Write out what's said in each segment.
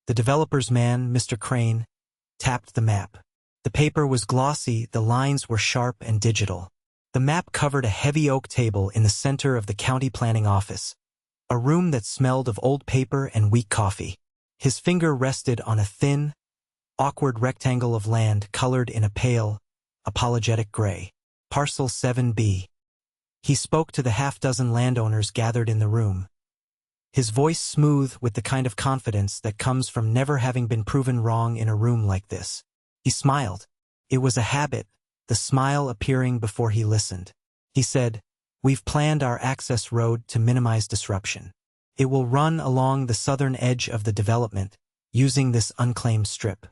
The developer's man, Mr. Crane, tapped the map. The paper was glossy, the lines were sharp and digital. The map covered a heavy oak table in the center of the county planning office, a room that smelled of old paper and weak coffee. His finger rested on a thin, awkward rectangle of land colored in a pale, apologetic gray. Parcel 7B. He spoke to the half-dozen landowners gathered in the room. His voice smooth with the kind of confidence that comes from never having been proven wrong in a room like this. He smiled. It was a habit, the smile appearing before he listened. He said, "We've planned our access road to minimize disruption. It will run along the southern edge of the development, using this unclaimed strip.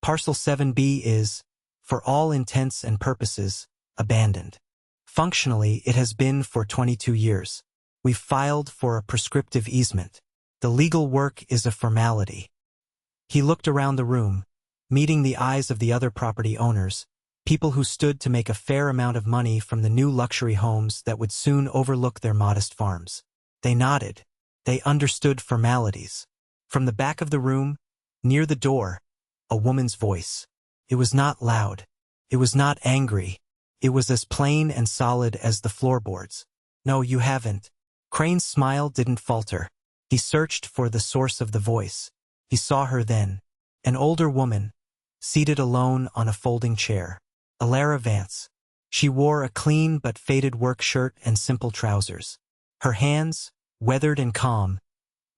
Parcel 7B is, for all intents and purposes, abandoned. Functionally, it has been for 22 years. We've filed for a prescriptive easement. The legal work is a formality." He looked around the room, meeting the eyes of the other property owners, people who stood to make a fair amount of money from the new luxury homes that would soon overlook their modest farms. They nodded. They understood formalities. From the back of the room, near the door, a woman's voice. It was not loud. It was not angry. It was as plain and solid as the floorboards. "No, you haven't." Crane's smile didn't falter. He searched for the source of the voice. He saw her then. An older woman, seated alone on a folding chair. Alara Vance. She wore a clean but faded work shirt and simple trousers. Her hands, weathered and calm,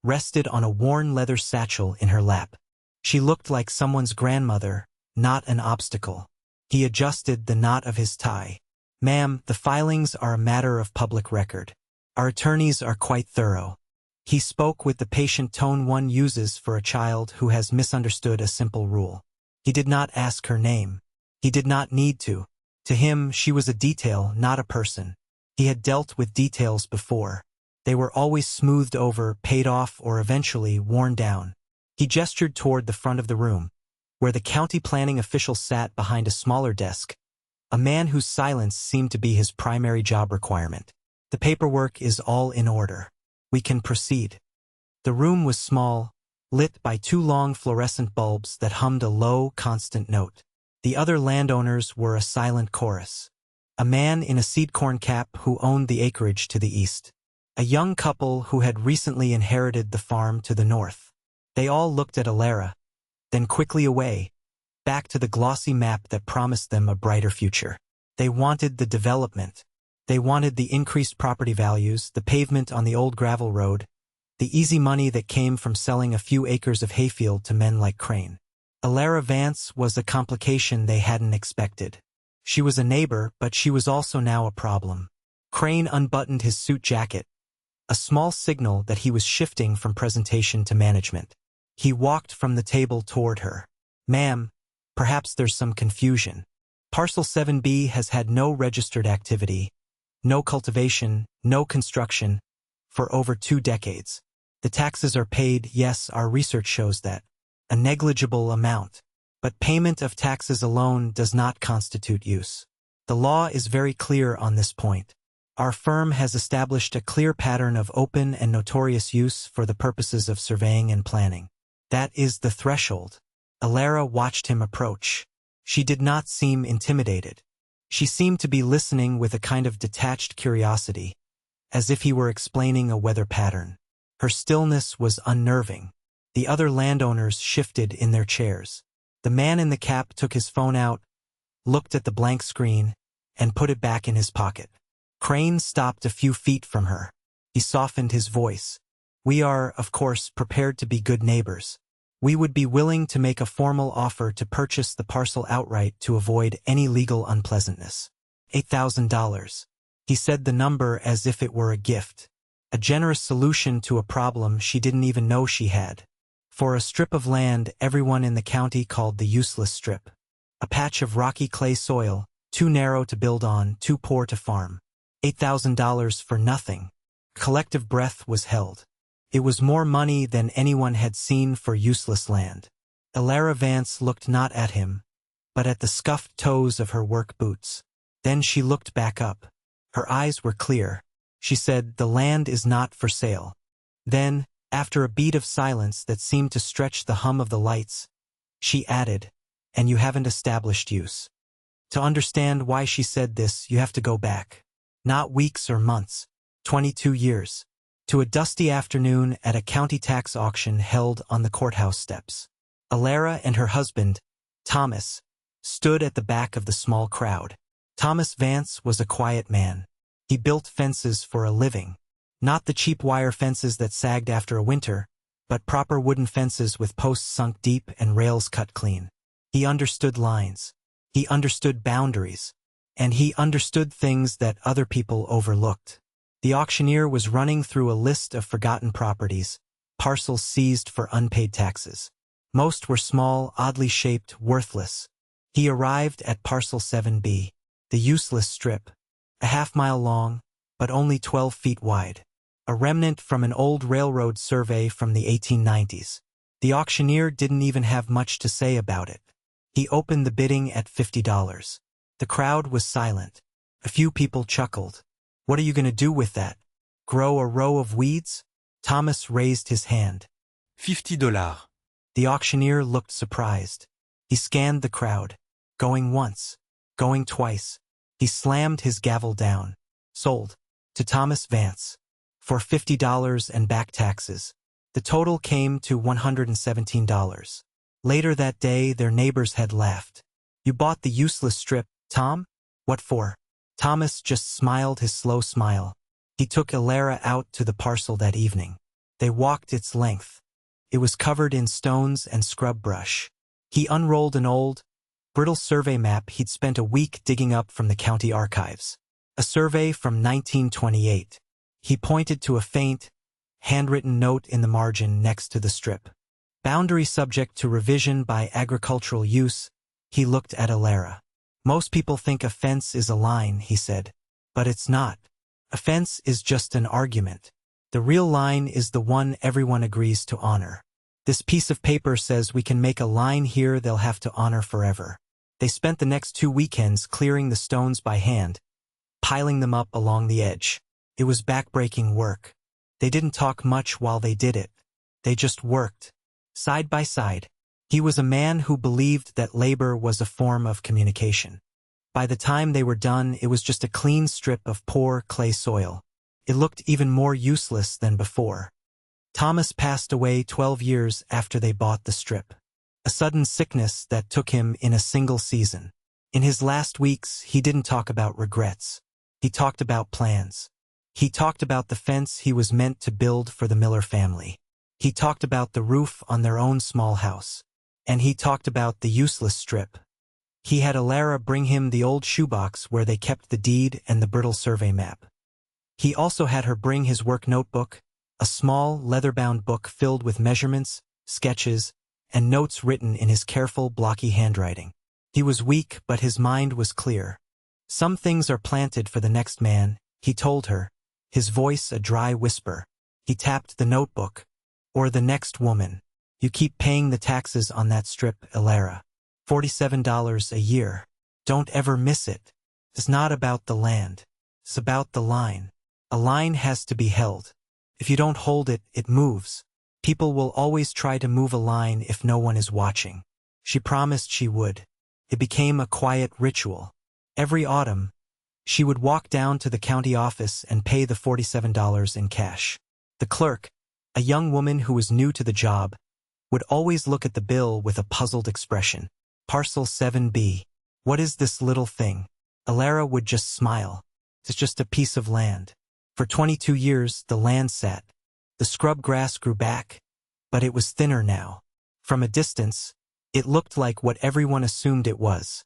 rested on a worn leather satchel in her lap. She looked like someone's grandmother, not an obstacle. He adjusted the knot of his tie. "Ma'am, the filings are a matter of public record. Our attorneys are quite thorough." He spoke with the patient tone one uses for a child who has misunderstood a simple rule. He did not ask her name. He did not need to. To him, she was a detail, not a person. He had dealt with details before. They were always smoothed over, paid off, or eventually worn down. He gestured toward the front of the room, where the county planning official sat behind a smaller desk, a man whose silence seemed to be his primary job requirement. "The paperwork is all in order. We can proceed." The room was small, lit by two long fluorescent bulbs that hummed a low, constant note. The other landowners were a silent chorus. A man in a seed corn cap who owned the acreage to the east. A young couple who had recently inherited the farm to the north. They all looked at Alara, then quickly away, back to the glossy map that promised them a brighter future. They wanted the development. They wanted the increased property values, the pavement on the old gravel road, the easy money that came from selling a few acres of hayfield to men like Crane. Alara Vance was a complication they hadn't expected. She was a neighbor, but she was also now a problem. Crane unbuttoned his suit jacket, a small signal that he was shifting from presentation to management. He walked from the table toward her. "Ma'am, perhaps there's some confusion. Parcel 7B has had no registered activity, no cultivation, no construction, for over 2 decades. The taxes are paid, yes, our research shows that. A negligible amount. But payment of taxes alone does not constitute use. The law is very clear on this point. Our firm has established a clear pattern of open and notorious use for the purposes of surveying and planning. That is the threshold." Alara watched him approach. She did not seem intimidated. She seemed to be listening with a kind of detached curiosity, as if he were explaining a weather pattern. Her stillness was unnerving. The other landowners shifted in their chairs. The man in the cap took his phone out, looked at the blank screen, and put it back in his pocket. Crane stopped a few feet from her. He softened his voice. "We are, of course, prepared to be good neighbors. We would be willing to make a formal offer to purchase the parcel outright to avoid any legal unpleasantness. $8,000. He said the number as if it were a gift. A generous solution to a problem she didn't even know she had. For a strip of land everyone in the county called the useless strip. A patch of rocky clay soil, too narrow to build on, too poor to farm. $8,000 for nothing. Collective breath was held. It was more money than anyone had seen for useless land. Alara Vance looked not at him, but at the scuffed toes of her work boots. Then she looked back up. Her eyes were clear. She said, "The land is not for sale." Then, After a beat of silence that seemed to stretch the hum of the lights, she added, "And you haven't established use." To understand why she said this, you have to go back. Not weeks or months, 22 years, to a dusty afternoon at a county tax auction held on the courthouse steps. Alara and her husband, Thomas, stood at the back of the small crowd. Thomas Vance was a quiet man. He built fences for a living. Not the cheap wire fences that sagged after a winter, but proper wooden fences with posts sunk deep and rails cut clean. He understood lines. He understood boundaries. And he understood things that other people overlooked. The auctioneer was running through a list of forgotten properties, parcels seized for unpaid taxes. Most were small, oddly shaped, worthless. He arrived at Parcel 7B, the useless strip, a half-mile long, but only 12 feet wide. A remnant from an old railroad survey from the 1890s. The auctioneer didn't even have much to say about it. He opened the bidding at $50. The crowd was silent. A few people chuckled. "What are you going to do with that? Grow a row of weeds?" Thomas raised his hand. $50. The auctioneer looked surprised. He scanned the crowd. Going once. Going twice. He slammed his gavel down. "Sold. To Thomas Vance. For $50 and back taxes." The total came to $117. Later that day, their neighbors had laughed. "You bought the useless strip, Tom? What for?" Thomas just smiled his slow smile. He took Alara out to the parcel that evening. They walked its length. It was covered in stones and scrub brush. He unrolled an old, brittle survey map he'd spent a week digging up from the county archives. A survey from 1928. He pointed to a faint, handwritten note in the margin next to the strip. "Boundary subject to revision by agricultural use." He looked at Alara. "Most people think a fence is a line," he said. "But it's not. A fence is just an argument. The real line is the one everyone agrees to honor. This piece of paper says we can make a line here they'll have to honor forever." They spent the next 2 weekends clearing the stones by hand, piling them up along the edge. It was backbreaking work. They didn't talk much while they did it. They just worked, side by side. He was a man who believed that labor was a form of communication. By the time they were done, it was just a clean strip of poor clay soil. It looked even more useless than before. Thomas passed away 12 years after they bought the strip. A sudden sickness that took him in a single season. In his last weeks, he didn't talk about regrets. He talked about plans. He talked about the fence he was meant to build for the Miller family. He talked about the roof on their own small house. And he talked about the useless strip. He had Alara bring him the old shoebox where they kept the deed and the brittle survey map. He also had her bring his work notebook, a small, leather-bound book filled with measurements, sketches, and notes written in his careful, blocky handwriting. He was weak, but his mind was clear. "Some things are planted for the next man," he told her, his voice a dry whisper. He tapped the notebook. "Or the next woman. You keep paying the taxes on that strip, Alara. $47 a year. Don't ever miss it. It's not about the land. It's about the line. A line has to be held. If you don't hold it, it moves. People will always try to move a line if no one is watching." She promised she would. It became a quiet ritual. Every autumn, she would walk down to the county office and pay the $47 in cash. The clerk, a young woman who was new to the job, would always look at the bill with a puzzled expression. "Parcel 7B. What is this little thing?" Alara would just smile. "It's just a piece of land." For 22 years, the land sat. The scrub grass grew back, but it was thinner now. From a distance, it looked like what everyone assumed it was.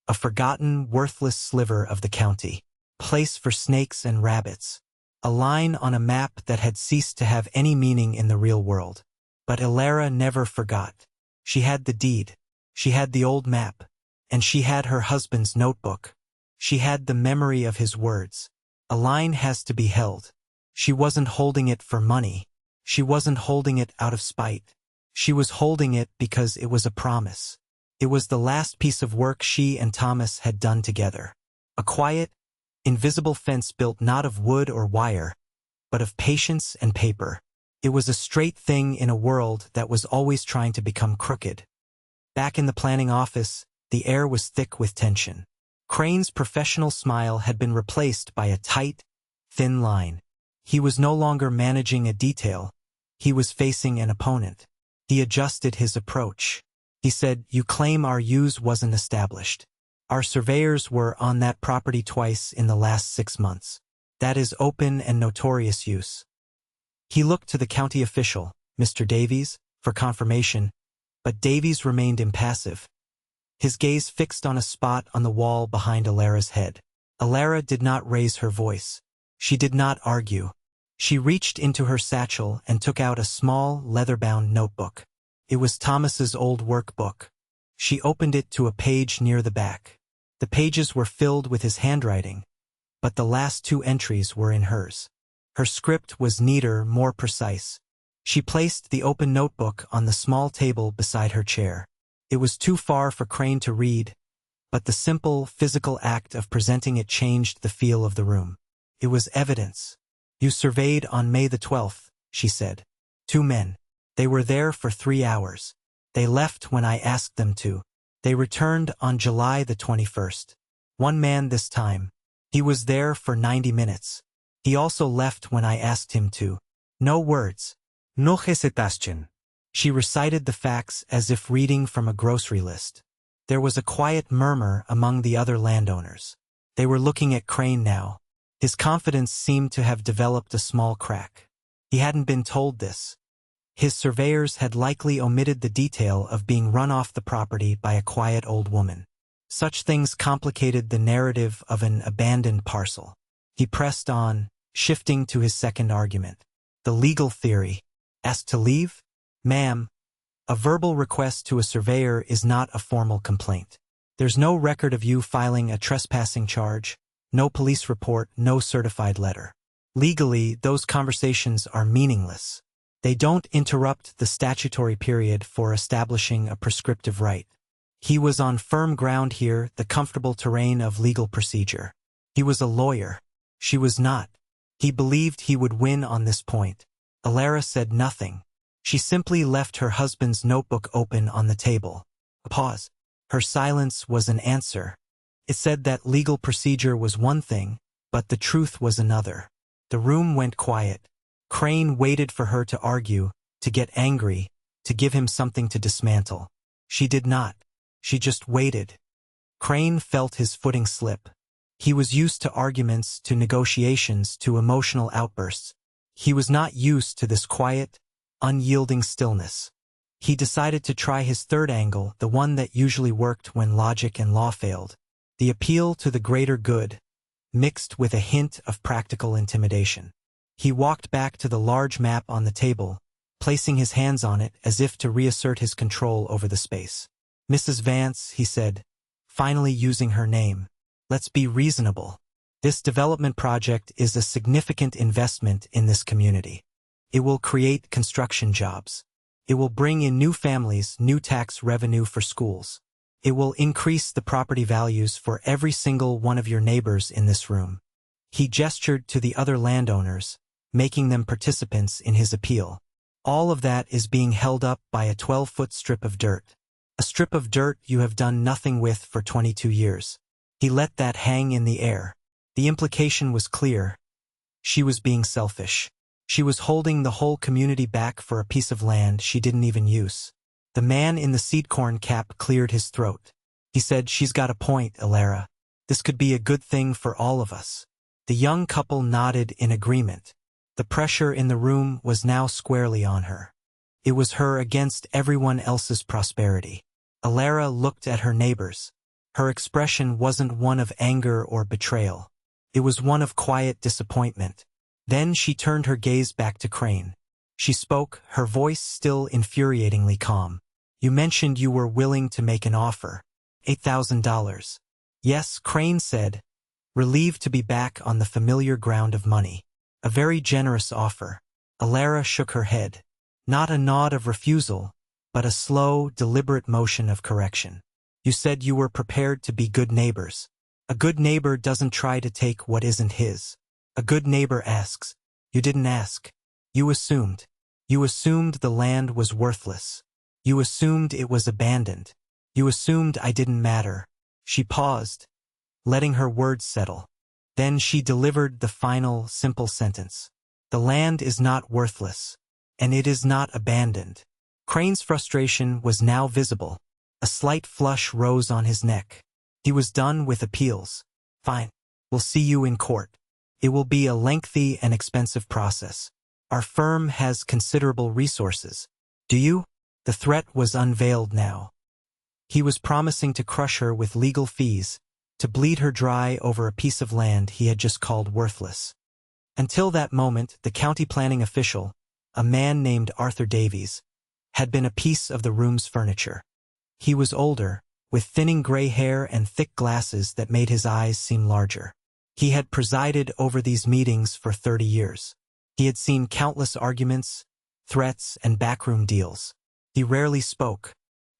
A forgotten, worthless sliver of the county. Place for snakes and rabbits. A line on a map that had ceased to have any meaning in the real world. But Alara never forgot. She had the deed. She had the old map. And she had her husband's notebook. She had the memory of his words. A line has to be held. She wasn't holding it for money. She wasn't holding it out of spite. She was holding it because it was a promise. It was the last piece of work she and Thomas had done together. A quiet, invisible fence built not of wood or wire, but of patience and paper. It was a straight thing in a world that was always trying to become crooked. Back in the planning office, the air was thick with tension. Crane's professional smile had been replaced by a tight, thin line. He was no longer managing a detail. He was facing an opponent. He adjusted his approach. He said, "You claim our use wasn't established. Our surveyors were on that property twice in the last 6 months. That is open and notorious use." He looked to the county official, Mr. Davies, for confirmation, but Davies remained impassive, his gaze fixed on a spot on the wall behind Alara's head. Alara did not raise her voice. She did not argue. She reached into her satchel and took out a small, leather-bound notebook. It was Thomas's old workbook. She opened it to a page near the back. The pages were filled with his handwriting, but the last 2 entries were in hers. Her script was neater, more precise. She placed the open notebook on the small table beside her chair. It was too far for Crane to read, but the simple, physical act of presenting it changed the feel of the room. It was evidence. "You surveyed on May the 12th, she said. 2 men. They were there for 3 hours. They left when I asked them to. They returned on July the 21st. 1 man this time. He was there for 90 minutes. He also left when I asked him to. No words. No hesitation." She recited the facts as if reading from a grocery list. There was a quiet murmur among the other landowners. They were looking at Crane now. His confidence seemed to have developed a small crack. He hadn't been told this. His surveyors had likely omitted the detail of being run off the property by a quiet old woman. Such things complicated the narrative of an abandoned parcel. He pressed on, shifting to his second argument. The legal theory. Asked to leave? "Ma'am, a verbal request to a surveyor is not a formal complaint. There's no record of you filing a trespassing charge, no police report, no certified letter. Legally, those conversations are meaningless. They don't interrupt the statutory period for establishing a prescriptive right." He was on firm ground here, the comfortable terrain of legal procedure. He was a lawyer. She was not. He believed he would win on this point. Alara said nothing. She simply left her husband's notebook open on the table. A pause. Her silence was an answer. It said that legal procedure was one thing, but the truth was another. The room went quiet. Crane waited for her to argue, to get angry, to give him something to dismantle. She did not. She just waited. Crane felt his footing slip. He was used to arguments, to negotiations, to emotional outbursts. He was not used to this quiet, unyielding stillness. He decided to try his third angle, the one that usually worked when logic and law failed. The appeal to the greater good, mixed with a hint of practical intimidation. He walked back to the large map on the table, placing his hands on it as if to reassert his control over the space. "Mrs. Vance," he said, finally using her name, "let's be reasonable. This development project is a significant investment in this community. It will create construction jobs. It will bring in new families, new tax revenue for schools. It will increase the property values for every single one of your neighbors in this room." He gestured to the other landowners, making them participants in his appeal. "All of that is being held up by a 12-foot strip of dirt. A strip of dirt you have done nothing with for 22 years. He let that hang in the air. The implication was clear. She was being selfish. She was holding the whole community back for a piece of land she didn't even use. The man in the seed corn cap cleared his throat. He said, "She's got a point, Alara. This could be a good thing for all of us." The young couple nodded in agreement. The pressure in the room was now squarely on her. It was her against everyone else's prosperity. Alara looked at her neighbors. Her expression wasn't one of anger or betrayal. It was one of quiet disappointment. Then she turned her gaze back to Crane. She spoke, her voice still infuriatingly calm. "You mentioned you were willing to make an offer. $8,000. "Yes," Crane said, relieved to be back on the familiar ground of money. "A very generous offer." Alara shook her head. Not a nod of refusal, but a slow, deliberate motion of correction. "You said you were prepared to be good neighbors. A good neighbor doesn't try to take what isn't his. A good neighbor asks. You didn't ask. You assumed." You assumed the land was worthless. You assumed it was abandoned. You assumed I didn't matter. She paused, letting her words settle. Then she delivered the final, simple sentence. The land is not worthless, and it is not abandoned. Crane's frustration was now visible. A slight flush rose on his neck. He was done with appeals. Fine. We'll see you in court. It will be a lengthy and expensive process. Our firm has considerable resources. Do you? The threat was unveiled now. He was promising to crush her with legal fees, to bleed her dry over a piece of land he had just called worthless. Until that moment, the county planning official, a man named Arthur Davies, had been a piece of the room's furniture. He was older, with thinning gray hair and thick glasses that made his eyes seem larger. He had presided over these meetings for 30 years. He had seen countless arguments, threats, and backroom deals. He rarely spoke.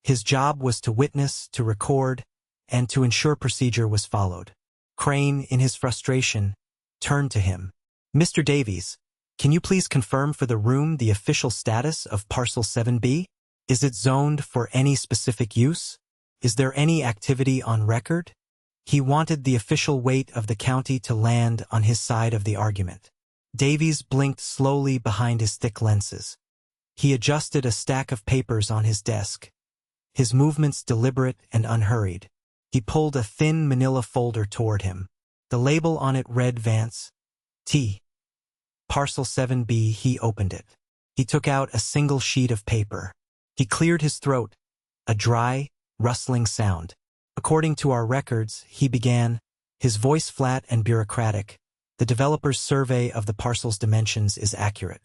His job was to witness, to record, and to ensure procedure was followed. Crane, in his frustration, turned to him. Mr. Davies, can you please confirm for the room the official status of Parcel 7B? Is it zoned for any specific use? Is there any activity on record? He wanted the official weight of the county to land on his side of the argument. Davies blinked slowly behind his thick lenses. He adjusted a stack of papers on his desk, his movements deliberate and unhurried. He pulled a thin manila folder toward him. The label on it read Vance T. Parcel 7B. He opened it. He took out a single sheet of paper. He cleared his throat, a dry, rustling sound. According to our records, he began, his voice flat and bureaucratic. The developer's survey of the parcel's dimensions is accurate.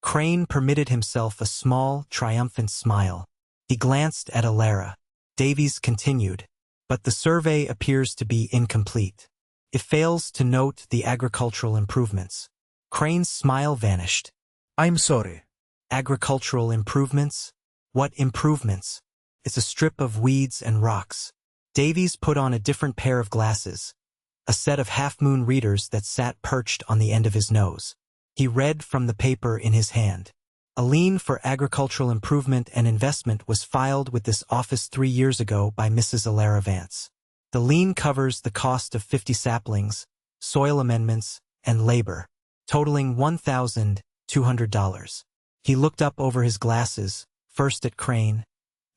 Crane permitted himself a small, triumphant smile. He glanced at Alara. Davies continued, but the survey appears to be incomplete. It fails to note the agricultural improvements. Crane's smile vanished. I'm sorry. Agricultural improvements? What improvements? It's a strip of weeds and rocks. Davies put on a different pair of glasses, a set of half-moon readers that sat perched on the end of his nose. He read from the paper in his hand. A lien for agricultural improvement and investment was filed with this office 3 years ago by Mrs. Alara Vance. The lien covers the cost of 50 saplings, soil amendments, and labor, totaling $1,200. He looked up over his glasses, first at Crane,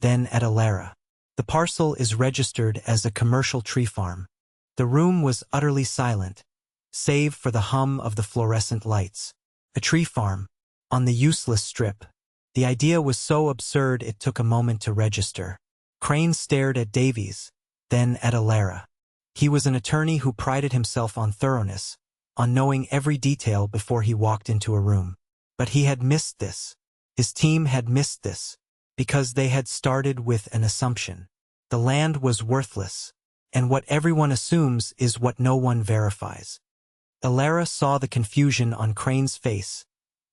then at Alara. The parcel is registered as a commercial tree farm. The room was utterly silent, save for the hum of the fluorescent lights. A tree farm, on the useless strip. The idea was so absurd it took a moment to register. Crane stared at Davies, then at Alara. He was an attorney who prided himself on thoroughness, on knowing every detail before he walked into a room. But he had missed this. His team had missed this, because they had started with an assumption. The land was worthless, and what everyone assumes is what no one verifies. Alara saw the confusion on Crane's face,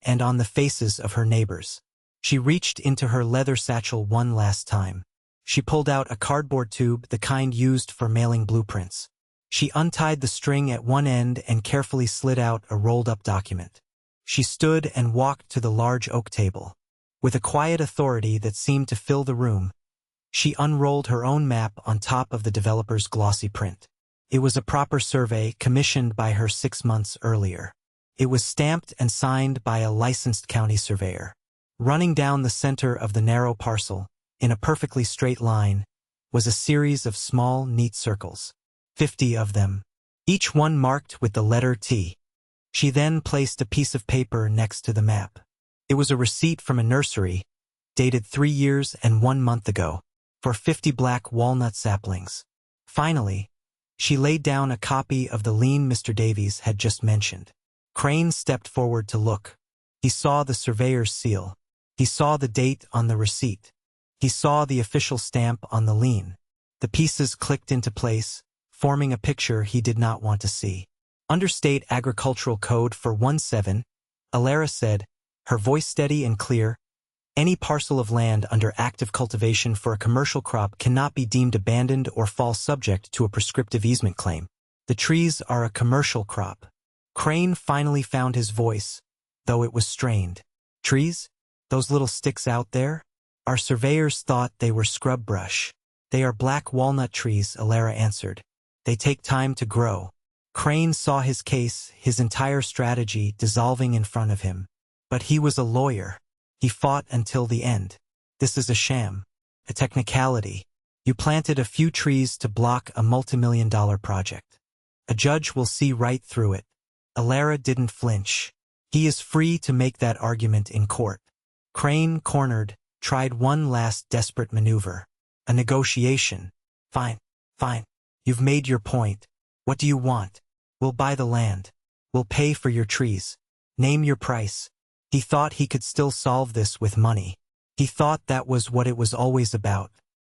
and on the faces of her neighbors. She reached into her leather satchel one last time. She pulled out a cardboard tube, the kind used for mailing blueprints. She untied the string at one end and carefully slid out a rolled-up document. She stood and walked to the large oak table. With a quiet authority that seemed to fill the room, she unrolled her own map on top of the developer's glossy print. It was a proper survey commissioned by her 6 months earlier. It was stamped and signed by a licensed county surveyor. Running down the center of the narrow parcel, in a perfectly straight line, was a series of small, neat circles. 50 of them, each one marked with the letter T. She then placed a piece of paper next to the map. It was a receipt from a nursery, dated 3 years and 1 month ago, for 50 black walnut saplings. Finally, she laid down a copy of the lien Mr. Davies had just mentioned. Crane stepped forward to look. He saw the surveyor's seal. He saw the date on the receipt. He saw the official stamp on the lien. The pieces clicked into place, forming a picture he did not want to see. Under State Agricultural Code 417, Alara said, her voice steady and clear, any parcel of land under active cultivation for a commercial crop cannot be deemed abandoned or fall subject to a prescriptive easement claim. The trees are a commercial crop. Crane finally found his voice, though it was strained. Trees? Those little sticks out there? Our surveyors thought they were scrub brush. They are black walnut trees, Alara answered. They take time to grow. Crane saw his case, his entire strategy dissolving in front of him. But he was a lawyer. He fought until the end. This is a sham. A technicality. You planted a few trees to block a multimillion-dollar project. A judge will see right through it. Alara didn't flinch. He is free to make that argument in court. Crane, cornered, tried one last desperate maneuver. A negotiation. Fine. You've made your point. What do you want? We'll buy the land. We'll pay for your trees. Name your price. He thought he could still solve this with money. He thought that was what it was always about.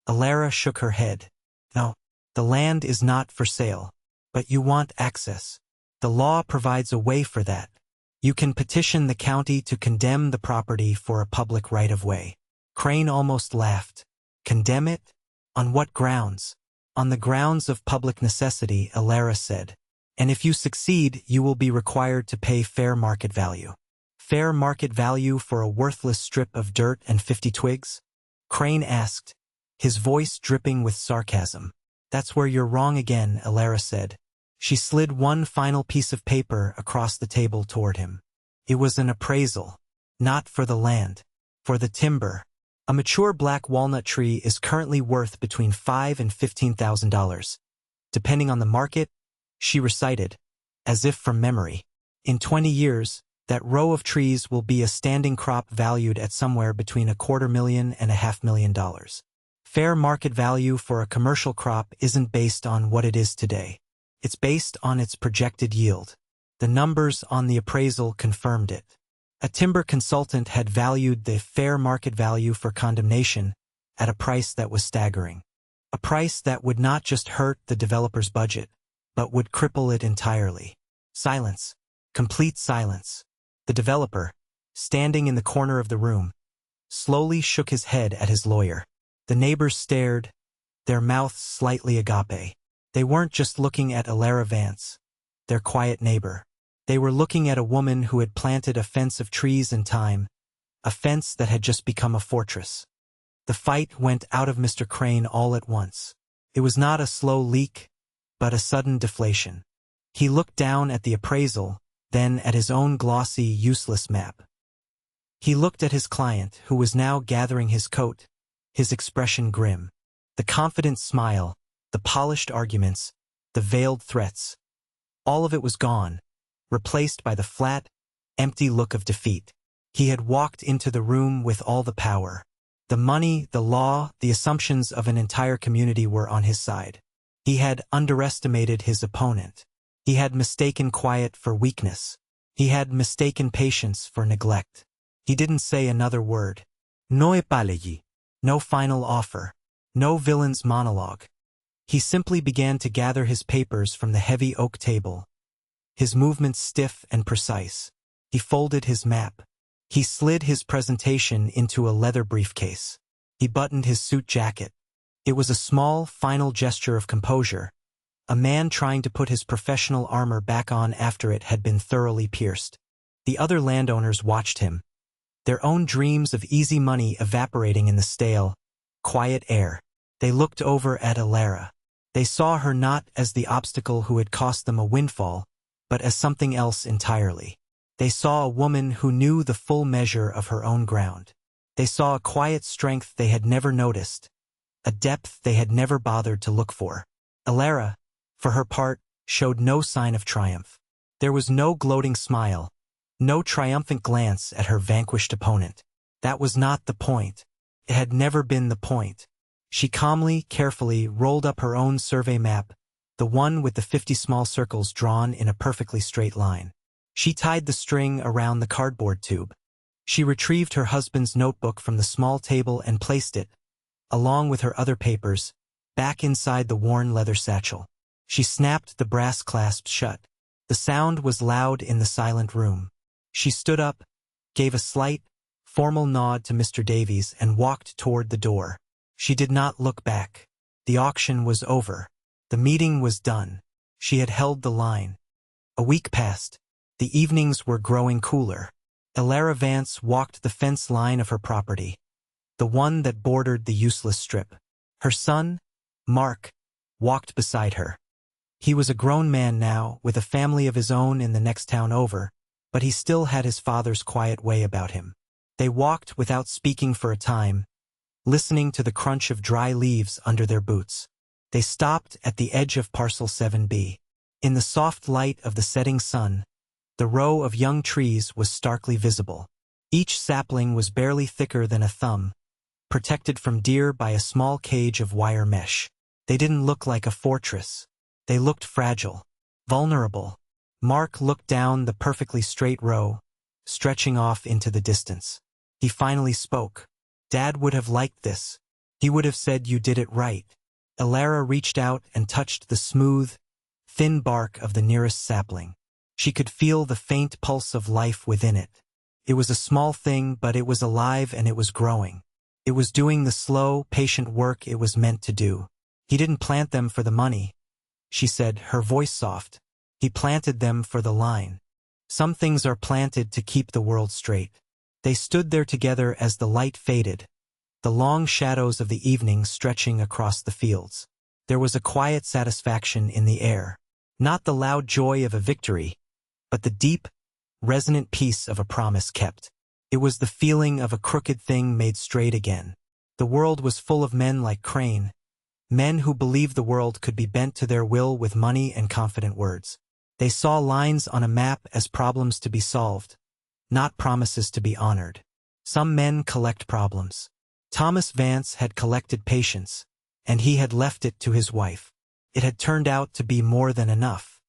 Alara shook her head. No, the land is not for sale. But you want access. The law provides a way for that. You can petition the county to condemn the property for a public right-of-way. Crane almost laughed. Condemn it? On what grounds? On the grounds of public necessity, Alara said. And if you succeed, you will be required to pay fair market value. Fair market value for a worthless strip of dirt and 50 twigs? Crane asked, his voice dripping with sarcasm. That's where you're wrong again, Alara said. She slid one final piece of paper across the table toward him. It was an appraisal. Not for the land. For the timber. A mature black walnut tree is currently worth between $5,000 and $15,000. Depending on the market, she recited, as if from memory. In 20 years, that row of trees will be a standing crop valued at somewhere between $250,000 and $500,000. Fair market value for a commercial crop isn't based on what it is today. It's based on its projected yield. The numbers on the appraisal confirmed it. A timber consultant had valued the fair market value for condemnation at a price that was staggering. A price that would not just hurt the developer's budget, but would cripple it entirely. Silence. Complete silence. The developer, standing in the corner of the room, slowly shook his head at his lawyer. The neighbors stared, their mouths slightly agape. They weren't just looking at Alara Vance, their quiet neighbor. They were looking at a woman who had planted a fence of trees in time, a fence that had just become a fortress. The fight went out of Mr. Crane all at once. It was not a slow leak, but a sudden deflation. He looked down at the appraisal, then at his own glossy, useless map. He looked at his client, who was now gathering his coat, his expression grim. The confident smile, the polished arguments, the veiled threats. All of it was gone, replaced by the flat, empty look of defeat. He had walked into the room with all the power. The money, the law, the assumptions of an entire community were on his side. He had underestimated his opponent. He had mistaken quiet for weakness. He had mistaken patience for neglect. He didn't say another word. No apology. No final offer. No villain's monologue. He simply began to gather his papers from the heavy oak table. His movements stiff and precise. He folded his map. He slid his presentation into a leather briefcase. He buttoned his suit jacket. It was a small, final gesture of composure, a man trying to put his professional armor back on after it had been thoroughly pierced. The other landowners watched him, their own dreams of easy money evaporating in the stale, quiet air. They looked over at Alara. They saw her not as the obstacle who had cost them a windfall, but as something else entirely. They saw a woman who knew the full measure of her own ground. They saw a quiet strength they had never noticed, a depth they had never bothered to look for. Alara, for her part, showed no sign of triumph. There was no gloating smile, no triumphant glance at her vanquished opponent. That was not the point. It had never been the point. She calmly, carefully rolled up her own survey map, the one with the 50 small circles drawn in a perfectly straight line. She tied the string around the cardboard tube. She retrieved her husband's notebook from the small table and placed it, along with her other papers, back inside the worn leather satchel. She snapped the brass clasps shut. The sound was loud in the silent room. She stood up, gave a slight, formal nod to Mr. Davies and walked toward the door. She did not look back. The auction was over. The meeting was done. She had held the line. A week passed. The evenings were growing cooler. Elara Vance walked the fence line of her property, the one that bordered the useless strip. Her son, Mark, walked beside her. He was a grown man now, with a family of his own in the next town over, but he still had his father's quiet way about him. They walked without speaking for a time, listening to the crunch of dry leaves under their boots. They stopped at the edge of Parcel 7B. In the soft light of the setting sun, the row of young trees was starkly visible. Each sapling was barely thicker than a thumb, protected from deer by a small cage of wire mesh. They didn't look like a fortress. They looked fragile, vulnerable. Mark looked down the perfectly straight row, stretching off into the distance. He finally spoke. Dad would have liked this. He would have said you did it right. Elara reached out and touched the smooth, thin bark of the nearest sapling. She could feel the faint pulse of life within it. It was a small thing, but it was alive and it was growing. It was doing the slow, patient work it was meant to do. He didn't plant them for the money, she said, her voice soft. He planted them for the line. Some things are planted to keep the world straight. They stood there together as the light faded, the long shadows of the evening stretching across the fields. There was a quiet satisfaction in the air, not the loud joy of a victory, but the deep, resonant peace of a promise kept. It was the feeling of a crooked thing made straight again. The world was full of men like Crane, men who believed the world could be bent to their will with money and confident words. They saw lines on a map as problems to be solved, not promises to be honored. Some men collect problems. Thomas Vance had collected patience, and he had left it to his wife. It had turned out to be more than enough.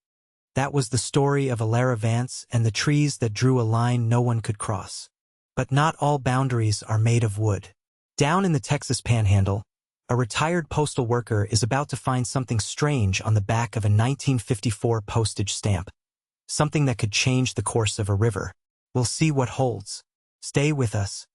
That was the story of Elara Vance and the trees that drew a line no one could cross. But not all boundaries are made of wood. Down in the Texas Panhandle, a retired postal worker is about to find something strange on the back of a 1954 postage stamp, something that could change the course of a river. We'll see what holds. Stay with us.